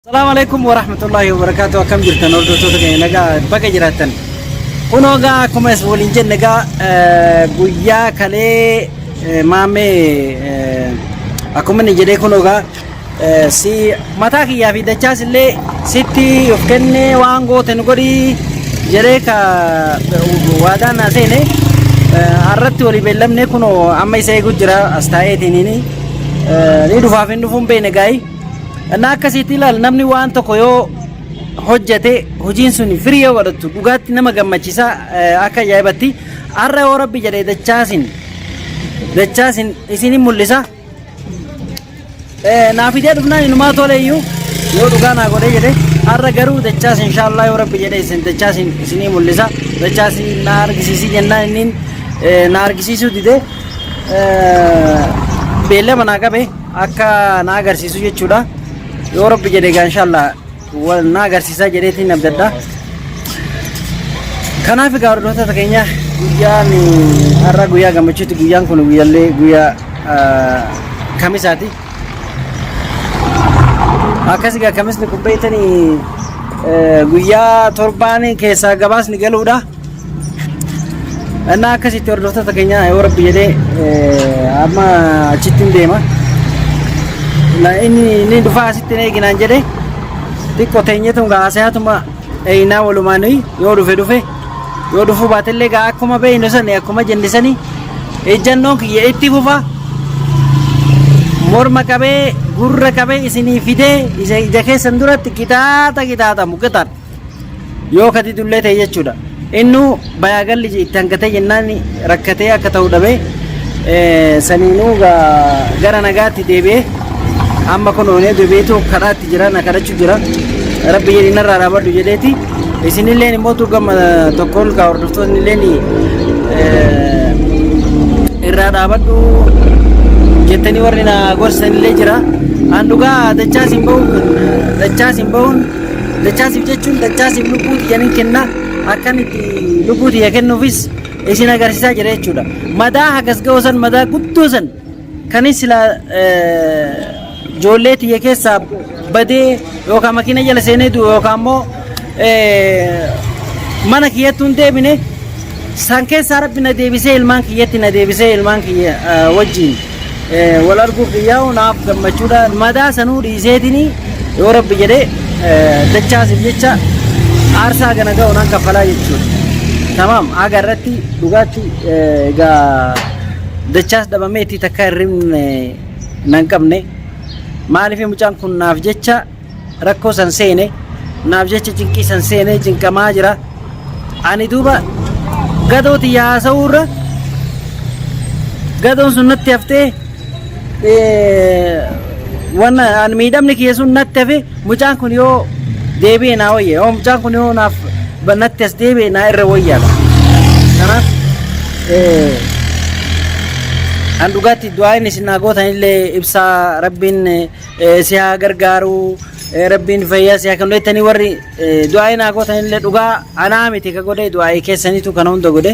السلام عليكم ورحمة الله وبركاته. كم جرتن أردو توتك نجا بقى جرتن. كنا جا كم اسمولين جن نجا بويا كله مامي أكو من جدي كنا جا si mata kiyya fi dachas illee sitti of kenne waan gooten godhi jedhee ka waadaan naseene harratti walii beellamne kuno amma isa eegu jira as taa'eetiin ni dhufaaf hin dhufuun beene gaayi እና akkasitti ilaal namni waan tokko yoo hojjete hojiin sun firii yoo godhatu dhugaatti nama gammachiisa akka ajaa'ibatti har'a yoo rabbi jedhee dachaasin isinin mul'isa naafidee dhufnaan inumaa toleeyyuu yoo dhugaa naa godhee jedhe har'a garuu dachaas inshaallah yoo rabbi jedhee isin dachaasin isinii mul'isa dachaasin na argisiisii jennaan innin na argisiisuu dide beellama naa qabe akka na agarsiisu jechuudha yoo rabbi jedhee gaa inshaallah wal na agarsiisaa jedheetiin abdadda kanaaf egaa hordoftoota keenya guyyaan har'a guyyaa gammachuuti guyyaan kun guyyaallee guyyaa kamisaati akkasigaa kamisni kun beeytanii guyyaa torbaan keessaa gabaasni galuudha እና akkasitti hordoftoota keenya yoo rabbi jedhee amma achitti hin deema inni dhufaa asitti hin eeginaan jedhe xiqqoo teenyeetu haasa'atuma eeyinaa walumaanii yoo dhufe yoo dhufuu baatellee gaa akkuma beeynu sani akkuma jennisanii ejjannoon kiyya itti fufa morma qabee gurra qabee isinii fidee ija keessan duratti qixaaxa muqixaan yoo kati dullee ta'e jechuudha innu bayaagalli itti hangatee jennaan rakkatee akka ta'u dhabee saniinuu gara nagaatti deebi'ee amma kun onee deebi'eetu kadhaatti jira na kadhachuu jira rabbi jedhi narraa dhaabadhu jedheeti isinilleen immoo gama tokkoon kaa hordoftoonni illeen irraa dhaabadhu jettanii warri na gorsanillee jira an dhugaa dachaasiin bahuun dachaasiif jechuun dachaasiif lubbuuti jedhanii kenna akkanitti lubbuuti kennuufis isin agarsiisaa jira jechuudha madaa hagas ga'oo san madaa guddoo san kanis silaa ijoollee tiyya keessaa badee yookaan makiina jala seenee yookaan immoo mana kiyyattuu hin deebine san keessaa rabbi na deebisee ilmaan kiyyatti na deebisee ilmaan kiyya wajjin wal arguuf yaa'u naaf gammachuudha madaa sanuu dhiiseetini yoo rabbi jedhee dachaasiif jecha aarsaa gana ga'u nan kaffalaa jechuudha tamaam haga irratti dhugaatti egaa dachaas dhabamee itti takka hirribne nan qabne maaliif mucaan kun naaf jecha rakkoo san seene naaf jecha cinqii san seene cinqamaa jira ani duuba gadooti yaasa'uurra gadoon sun natti haftee wanna an miidhamni kiyya sun natti hafe mucaan kun yoo deebi'e naa wayya yoo mucaan kun yoo naaf natti as deebi'e naa irra wayyaadha kanaaf an dhugaatti du'aayin isin naa gootanillee ibsaa rabbiin si haa gargaaru rabbiin fayyaa si haa kennu jettanii warri du'aayin naa gootanillee dhugaa anaa miti ka godhe du'aayii keessaniitu kana hunda godhe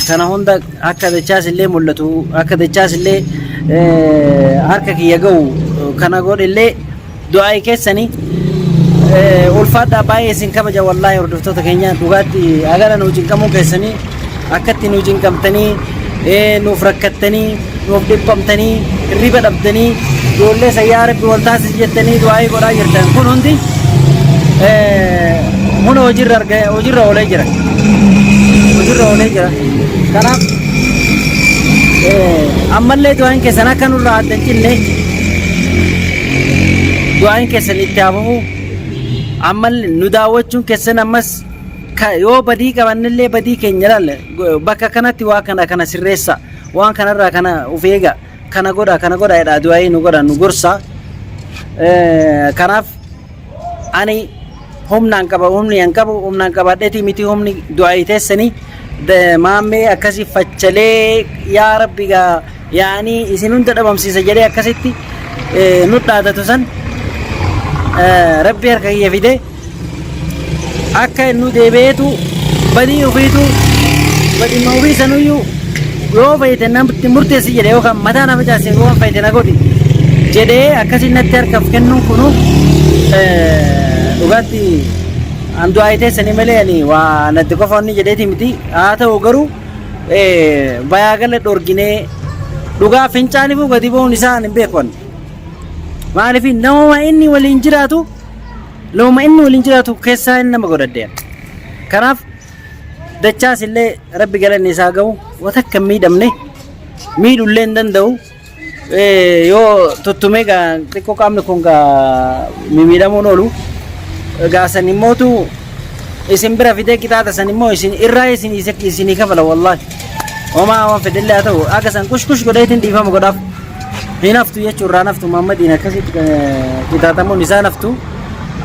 kana hunda akka dachaas illee mul'atu akka dachaas illee harka kiyya ga'u kana godhillee du'aayii keessanii ulfaadhaa baay'ee isin kabaja wallaahi hordoftoota keenya dhugaatti agara nuu cinqamuu keessanii akkatti nuu cinqamtanii nuuf rakkattanii nuuf dhibbamtanii hirriba dhabdanii ijoollee sayyaa rabbi wal taasisi jettanii du'aayii godhaa jirtan kun hundi hunda hojiirra oolee jira kanaaf ammallee du'aayin keessan akka nurraa addan cinne du'aayin keessan itti hafafu ammallee nu daawwachuun keessan ammas yoo badii qabannillee badii keenya laal bakka kanatti waa kana sirreessa waan kanarraa kana uf eega kana godha jedha du'aayii nu godha nu gorsa kanaaf ani humnaan qabadheeti miti humni du'aayii teessanii maammee akkasii faccalee yaa rabbi gaa yaanii isin hunda dhabamsiisa jedhee akkasitti nu dhaadatu san rabbi harka kiyya fide akka nu deebi'eetu badii ufiitu badii ofii sanuyyuu yoo fayyite namatti murteessi jedhe yookaan mataa nama caasee yoo fayyite na godhi jedhee akkasii natti harkaaf kennuun kunu dhugatti andu ayite sani malee ani waa natti qofa inni jedheeti miti haa ta'u garuu bayaa gala dhorginee dhugaa fincaaniif gadi bu'uun isaa hin beekon maaliif nama inni waliin jiraatu keessaa inni nama godhaddeera kanaaf dachaas illee rabbi galanni isaa ga'u wata akka miidhamne miidhullee hin danda'u yoo tuttumee xiqqoo qaamni kun miidhamuun oolu gaasan immootu isin bira fidee qixaata san immoo isin irraa isinii kafala wallahi homaa waan fedhellee haa ta'u akka san kush godheetiin dhiifama godhaaf hin haftu jechuurraa naftu Muhammadiin akkasitti qixaatamuun isaa naftu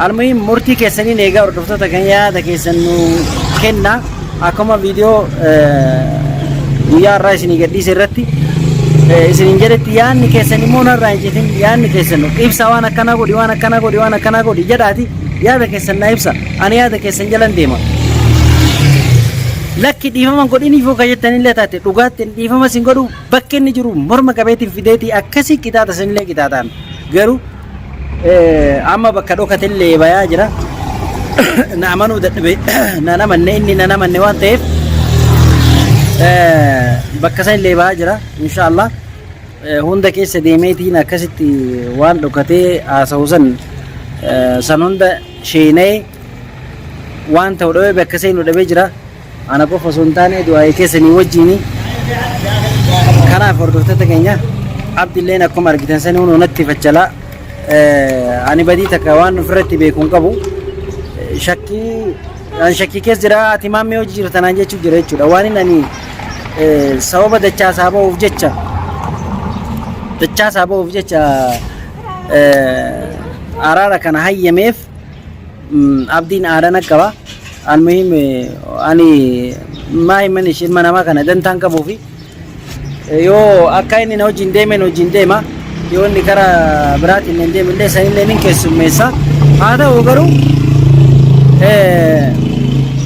almuhiim murtii keessaniin eegaa hordoftoota kan yaada keessan nu kenna akkuma viidiyoo guyyaa irraa isinii gadhiise irratti isinin jedhetti yaanni keessan immoo narraa hin jetin yaanni keessan ibsa waan akkanaa godhi jedhaati yaada keessan na ibsa ani yaada keessan jalan deema lakki dhiifaman godhiniif yoo jettanillee taate dhugaatti dhiifama sin godhu bakka inni jiru morma qabeetiin fideetii akkasii qixaata sanillee qixaataan garuu amma bakka dhokatillee bayaa jira na amanuu dadhabe na namanne waan ta'eef bakka sanillee bayaa jira inshaallah hunda keessa deemeetiin akkasitti waan dhokatee haasa'u san hunda sheenee waan ta'u dhabee bakka seenuu dhabee jira ana qofa osoo hin taane du'aayee keessanii wajjiini kanaaf hordoftoota keenya abdilleen akkuma argitan sanii hunuu natti fachalaa ani badii takka waan ofirratti beekuun qabu shakkii keessa jira ati maammee hojii jirtanaan jechuuf jira jechuudha waan inni ani sababa dachaasaa ba'uuf jecha araara kana hayyameef abdiin aadana qaba almuhim ani maahiman ishiin manamaa kana dantaan qabuufi yoo akka inni na wajjin deema yoo inni kara biraatiin hin deemillee sanillee nin keessummeessa haa ta'u garuu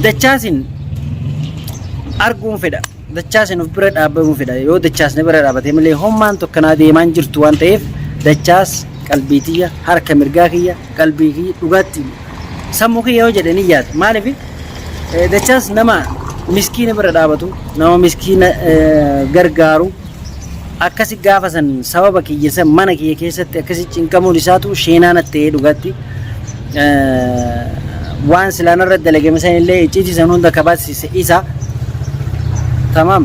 dachaasin arguun fedha dachaasin of bira dhaabbamuun fedha yoo dachaasni bira dhaabate malee hommaan tokkanaa deemaan jirtu waan ta'eef dachaas qalbii tiyya harka mirgaa kiyya qalbii kiyya dhugaatti sammuu kiyya yoo jedhanii yaada maaliif dachaas nama miskiina bira dhaabatu nama miskiina gargaaru akkasi gaafa san sababa kiyya san mana kiyya keessatti akkasi cinqamuun isaatu sheenaan ta'ee dhugaatti waan silaan irra dalagame san illee icciitii san hunda kabaasise isa tamam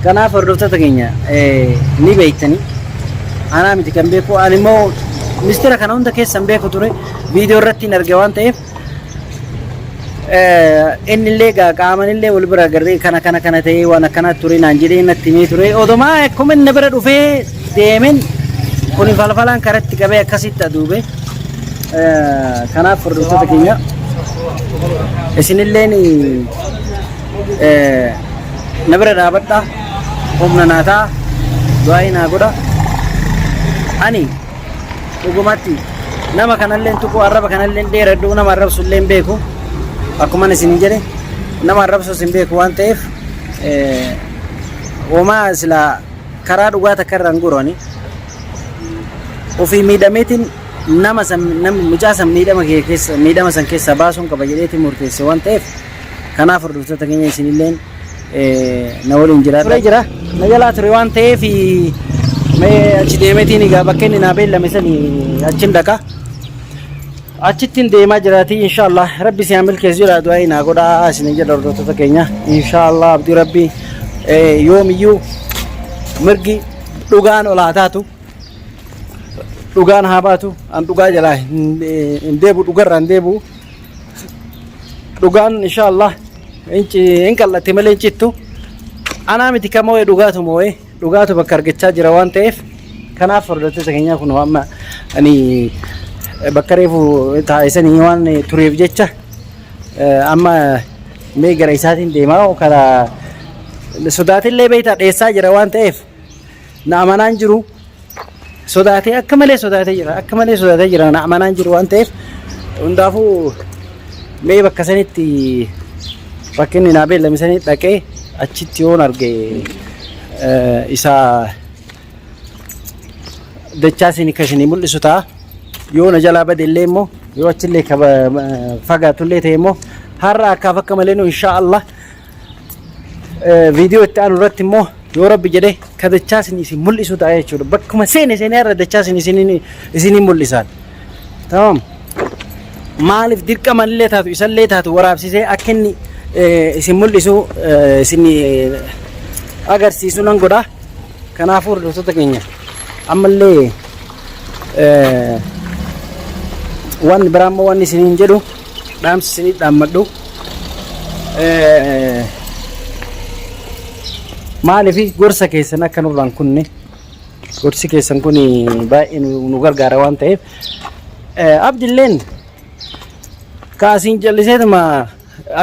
kanaaf hordoftoota keenya ni beektanii anaa miti kan beeku ani immoo mistira kana hunda keessan beeku ture viidiyoo irratti hin arge waan ta'eef inni illee qaaman illee wal bira garree kana ta'ee waan akkanaa ture naan jedhee natti himee ture odomaa akkuma inni bira dhufee deemen kun falfalaan karatti qabee akkasitti aduube kanaaf hordoftoota keenya isinilleen na bira dhaabadha humna naataa du'aa naa godha ani dhugumatti nama kanalleen tuqu arraba kanalleen dheeradhu nama arrabsullee hin beeku akkuma isin jedhe nama arrabsus hin beeku waan ta'eef homaa sila karaa dhugaa takka irraan gorani ofii miidhameetiin mucaa san miidhama san keessa baasuun qaba jedheetiin murteesse waan ta'eef kanaaf hordoftoota keenya isinilleen na waliin jira na jalaa ture waan ta'eef achi deemeetiin egaa bakka inni naa beellame sanii achin dhaqa achittiin deemaa jiraatii inshaallah rabbi si milkeessu jedha du'aa naa godhaa isin jedha hordoftoota keenya inshaallah abdii rabbii yoomiyyuu mirgi dhugaan olaa taatu dhugaan haa baatu an dhugaa jalaa hin deebu dhugarraa hin deebu dhugaan inshaallah hin qal'atte malee hin cittu anaa miti ka moo'ee dhugaatu bakka argachaa jira waan ta'eef kanaaf hordoftoota keenya kun amma ani bakka reefu taa'isanii waan tureef jecha amma mee gara isaatiin deemaa karaa sodaatillee beektaa dheessaa jira waan ta'eef na amanaan jiru sodaatee akka malee sodaatee jira na amanaan jiru waan ta'eef hundaafuu mee bakka sanitti bakka inni naa beellame sanitti dhaqee achitti yoon arge isaa dachaasin akka isinii mul'isu ta'a yoo na jalaa bade illee immoo yoo achillee fagaatullee ta'e immoo har'a akkaaf akka malee nu inshaAllah viidiyoo itti aanu irratti immoo yoo rabbi jedhee ka dachaa isin mul'isu ta'a jechuudha. Bakkuma seene seenee irra dachaa isin mul'isan. Tamam. Maaliif dirqama illee taatu isallee taatu waraabsisee akka inni isin mul'isu isin agarsiisu nan godha. Kanaafuu hordoftoota keenya ammallee waan biraan waan isiniin jedhu dhaamsi isinii dhaammadhu. Maaliif gorsa keessan akka nurraan kunne gorsi keessan kun baay'ee nu gargaara waan ta'eef abdilleen kaasiin jalliseetuma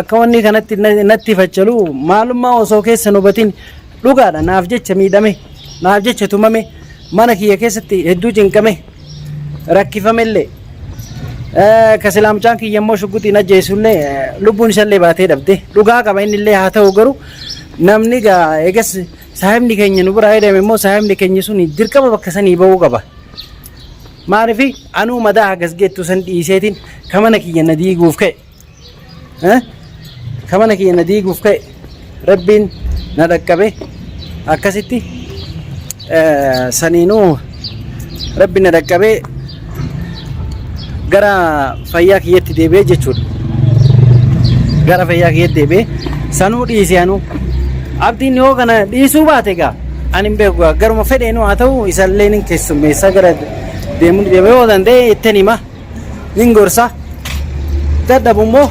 akka wanni kanatti natti fachalu maalummaa osoo keessan hubatin dhugaadha. Naaf jecha miidhame, naaf jecha tumame, mana kiyya keessatti hedduu cinqame, rakkifamellee ka silaamchaan kiyya immoo shugguxiin ajjeesullee lubbuun isallee baatee dhabde dhugaa qaba innillee. Haa ta'u garuu namni gaa eegas saahibni keenya nu biraa jedhame immoo saahibni keenya sun dirqama bakka sanii bahuu qaba. Maaliif anuu madaa hagas geettu san dhiiseetiin ka mana kiyya na diiguuf ka'e ka mana kiyya na diiguuf ka'e rabbiin na dhaqqabe akkasitti saniinuu rabbiin na dhaqqabe gara fayyaa kiyyatti deebi'ee jechuudha. Gara fayyaa kiyyatti deebi'ee sanuu dhiisee anuu abdiin yoo kana dhiisuu baate gaa ani hin beeku garuma fedheenuu haa ta'u isallee nin keessummeessa gara deemuun deemee yoo danda'e ittiin hima nin gorsa. Dadhabu immoo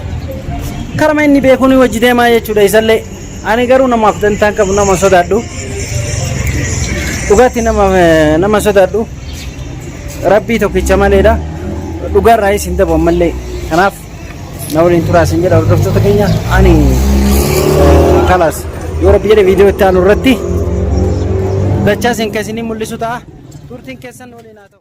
karama inni beekuun wajji deemaa jechuudha isallee. Ani garuu namaaf dantaan qabu nama sodaadhu dhugaatti nama sodaadhu rabbii tokkicha maleedha. Dhugaarraa isin dabu ammallee kanaaf na waliin turaa isin jedha hordoftoota keenya. Ani kalaas yoo rabbi jedhe viidiyoo itti aanu irratti dachaa isin keessanii mul'isu ta'a. Turtiin keessan waliin haa ta'u.